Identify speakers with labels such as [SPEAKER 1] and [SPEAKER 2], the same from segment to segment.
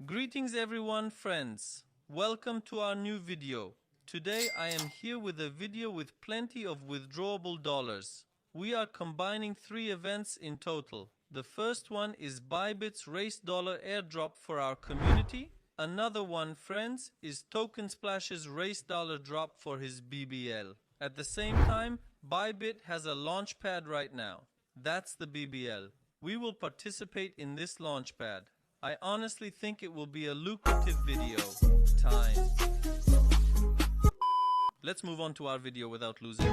[SPEAKER 1] Greetings everyone, friends. Welcome to our new video. Today I am here with a video with plenty of withdrawable dollars. We are combining 3 events in total. The first one is Bybit's Race Dollar airdrop for our community. Another one, friends, is Token Splash's Race Dollar drop for his BBL. At the same time, Bybit has a launchpad right now. That's the BBL. We will participate in this launchpad. I honestly think it will be a lucrative video. Time. Let's move on to our video without losing.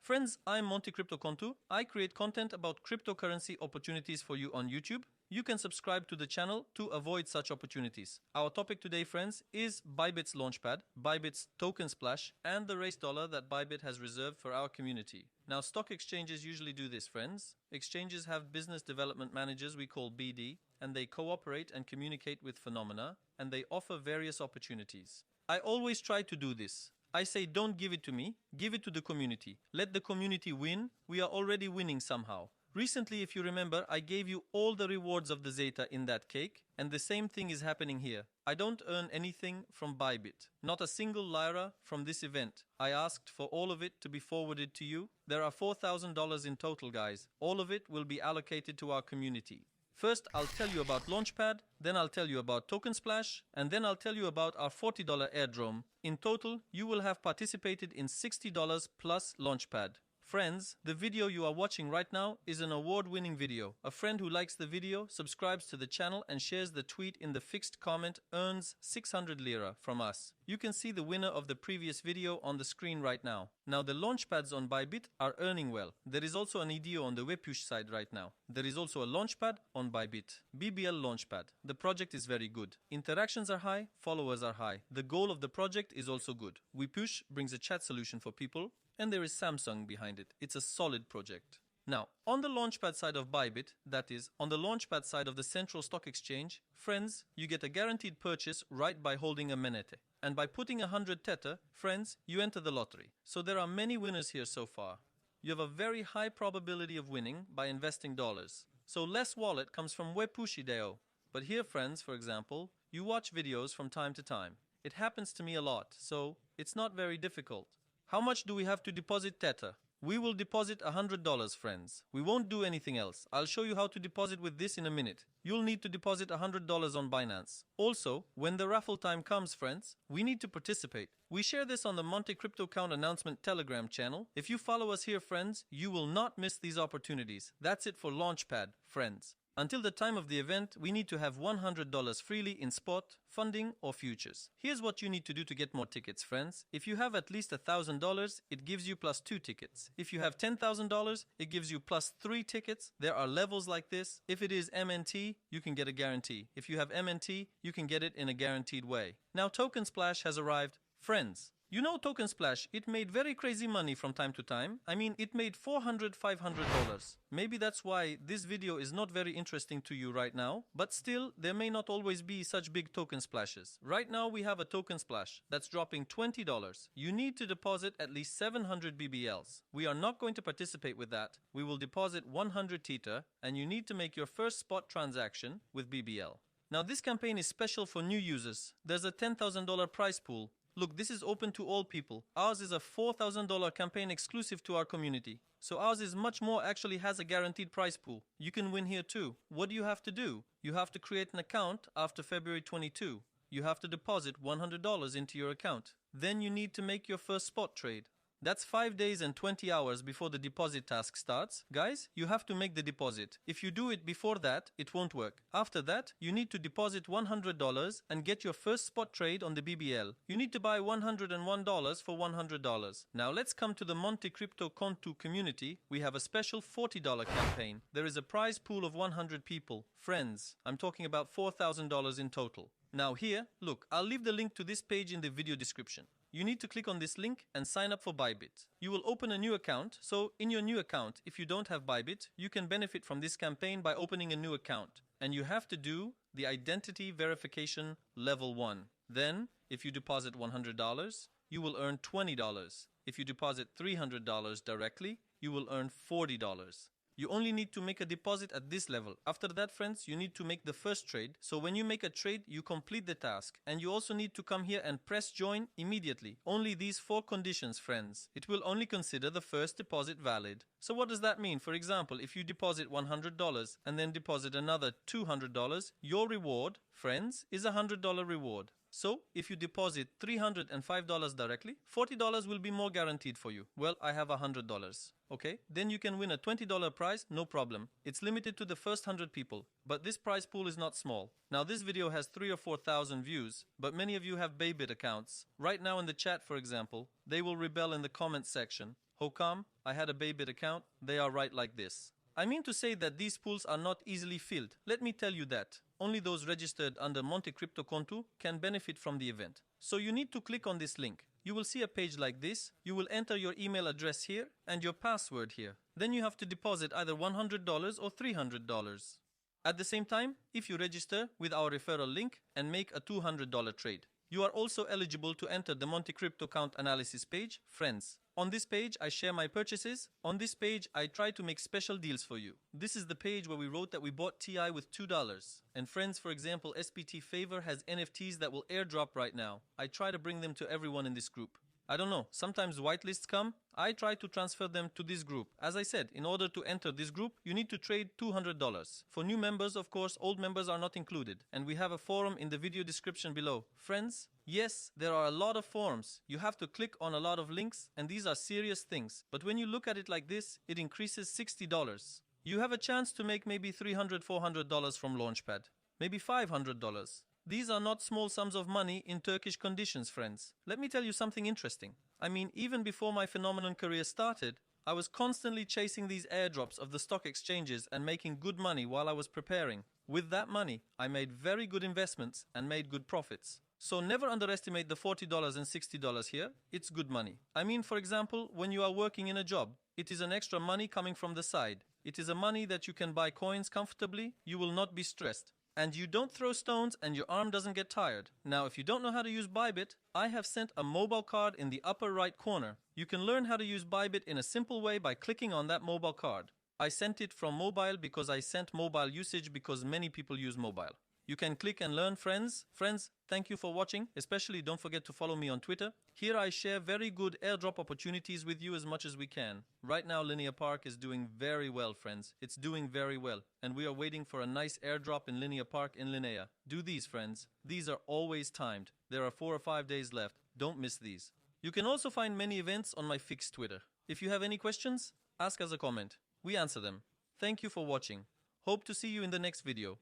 [SPEAKER 1] Friends, I'm Monty Crypto Contu. I create content about cryptocurrency opportunities for you on YouTube. You can subscribe to the channel to avoid such opportunities. Our topic today, friends, is Bybit's Launchpad, Bybit's Token Splash, and the race dollar that Bybit has reserved for our community. Now, stock exchanges usually do this, friends. Exchanges have business development managers we call BD, and they cooperate and communicate with phenomena, and they offer various opportunities. I always try to do this. I say don't give it to me, give it to the community. Let the community win. We are already winning somehow. Recently, if you remember, I gave you all the rewards of the Zeta in that cake, and the same thing is happening here. I don't earn anything from Bybit, not a single lira from this event. I asked for all of it to be forwarded to you. There are $4,000 in total, guys. All of it will be allocated to our community. First, I'll tell you about Launchpad, then I'll tell you about Token Splash, and then I'll tell you about our $40 airdrop. In total, you will have participated in $60 plus Launchpad. Friends, the video you are watching right now is an award-winning video. A friend who likes the video, subscribes to the channel and shares the tweet in the fixed comment earns 600 lira from us. You can see the winner of the previous video on the screen right now. Now the launchpads on Bybit are earning well. There is also an EDO on the Webpush side right now. There is also a launchpad on Bybit. BBL Launchpad. The project is very good. Interactions are high, followers are high. The goal of the project is also good. Webpush brings a chat solution for people, and there is Samsung behind it. It's a solid project. Now, on the launchpad side of Bybit, that is, on the launchpad side of the central stock exchange, friends, you get a guaranteed purchase right by holding a menete. And by putting 100 tether, friends, you enter the lottery. So there are many winners here so far. You have a very high probability of winning by investing dollars. So less wallet comes from Webpush IDEO. But here, friends, for example, you watch videos from time to time. It happens to me a lot, so it's not very difficult. How much do we have to deposit Tether? We will deposit $100, friends. We won't do anything else. I'll show you how to deposit with this in a minute. You'll need to deposit $100 on Binance. Also, when the raffle time comes, friends, we need to participate. We share this on the Monte Crypto Count announcement Telegram channel. If you follow us here, friends, you will not miss these opportunities. That's it for Launchpad, friends. Until the time of the event, we need to have $100 freely in spot, funding, or futures. Here's what you need to do to get more tickets, friends. If you have at least $1,000, it gives you plus 2 tickets. If you have $10,000, it gives you plus 3 tickets. There are levels like this. If it is MNT, you can get a guarantee. If you have MNT, you can get it in a guaranteed way. Now Token Splash has arrived. Friends, you know Token Splash, it made very crazy money from time to time. I mean, it made $400, $500. Maybe that's why this video is not very interesting to you right now, but still, there may not always be such big token splashes. Right now, we have a token splash that's dropping $20. You need to deposit at least 700 BBLs. We are not going to participate with that. We will deposit 100 Tether, and you need to make your first spot transaction with BBL. Now, this campaign is special for new users. There's a $10,000 prize pool. Look, this is open to all people. Ours is a $4,000 campaign exclusive to our community. So ours is much more, actually has a guaranteed prize pool. You can win here too. What do you have to do? You have to create an account after February 22. You have to deposit $100 into your account. Then you need to make your first spot trade. That's 5 days and 20 hours before the deposit task starts. Guys, you have to make the deposit. If you do it before that, it won't work. After that, you need to deposit $100 and get your first spot trade on the BBL. You need to buy $101 for $100. Now let's come to the Monte Crypto Contu community. We have a special $40 campaign. There is a prize pool of 100 people. Friends, I'm talking about $4,000 in total. Now here, look, I'll leave the link to this page in the video description. You need to click on this link and sign up for Bybit. You will open a new account, so in your new account, if you don't have Bybit, you can benefit from this campaign by opening a new account. And you have to do the identity verification level 1. Then, If you deposit $100, you will earn $20. If you deposit $300 directly, you will earn $40. You only need to make a deposit at this level. After that, friends, you need to make the first trade. So when you make a trade, you complete the task. And you also need to come here and press join immediately. Only these 4 conditions, friends. It will only consider the first deposit valid. So what does that mean? For example, if you deposit $100 and then deposit another $200, your reward, friends, is a $100 reward. So, if you deposit $305 directly, $40 will be more guaranteed for you. Well, I have $100. Okay? Then you can win a $20 prize, no problem. It's limited to the first 100 people. But this prize pool is not small. Now, this video has 3,000 or 4,000 views, but many of you have Bybit accounts. Right now in the chat, for example, they will rebel in the comments section. How come? I had a Bybit account. They are right like this. I mean to say that these pools are not easily filled. Let me tell you that. Only those registered under Monte Crypto Konto can benefit from the event. So you need to click on this link. You will see a page like this. You will enter your email address here and your password here. Then you have to deposit either $100 or $300. At the same time, if you register with our referral link and make a $200 trade, you are also eligible to enter the Monte Crypto account analysis page, friends. On this page, I share my purchases. On this page, I try to make special deals for you. This is the page where we wrote that we bought TI with $2. And friends, for example, SPT Favor has NFTs that will airdrop right now. I try to bring them to everyone in this group. I don't know, sometimes whitelists come. I try to transfer them to this group. As I said, in order to enter this group, you need to trade $200. For new members, of course, old members are not included. And we have a forum in the video description below. Friends, yes, there are a lot of forums. You have to click on a lot of links, and these are serious things. But when you look at it like this, it increases $60. You have a chance to make maybe $300, $400 from Launchpad. Maybe $500. These are not small sums of money in Turkish conditions, friends. Let me tell you something interesting. I mean, even before my phenomenon career started, I was constantly chasing these airdrops of the stock exchanges and making good money while I was preparing. With that money, I made very good investments and made good profits. So never underestimate the $40 and $60 here. It's good money. I mean, for example, when you are working in a job, it is an extra money coming from the side. It is a money that you can buy coins comfortably. You will not be stressed. And you don't throw stones and your arm doesn't get tired. Now, if you don't know how to use Bybit, I have sent a mobile card in the upper right corner. You can learn how to use Bybit in a simple way by clicking on that mobile card. I sent it from mobile because I sent mobile usage because many people use mobile. You can click and learn, friends. Friends, thank you for watching. Especially don't forget to follow me on Twitter. Here I share very good airdrop opportunities with you as much as we can. Right now Linear Park is doing very well, friends. It's doing very well. And we are waiting for a nice airdrop in Linear Park in Linnea. Do these, friends. These are always timed. There are 4 or 5 days left. Don't miss these. You can also find many events on my fixed Twitter. If you have any questions, ask us a comment. We answer them. Thank you for watching. Hope to see you in the next video.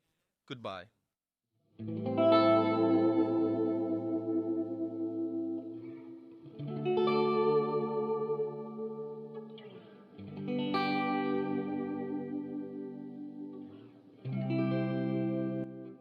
[SPEAKER 1] Goodbye.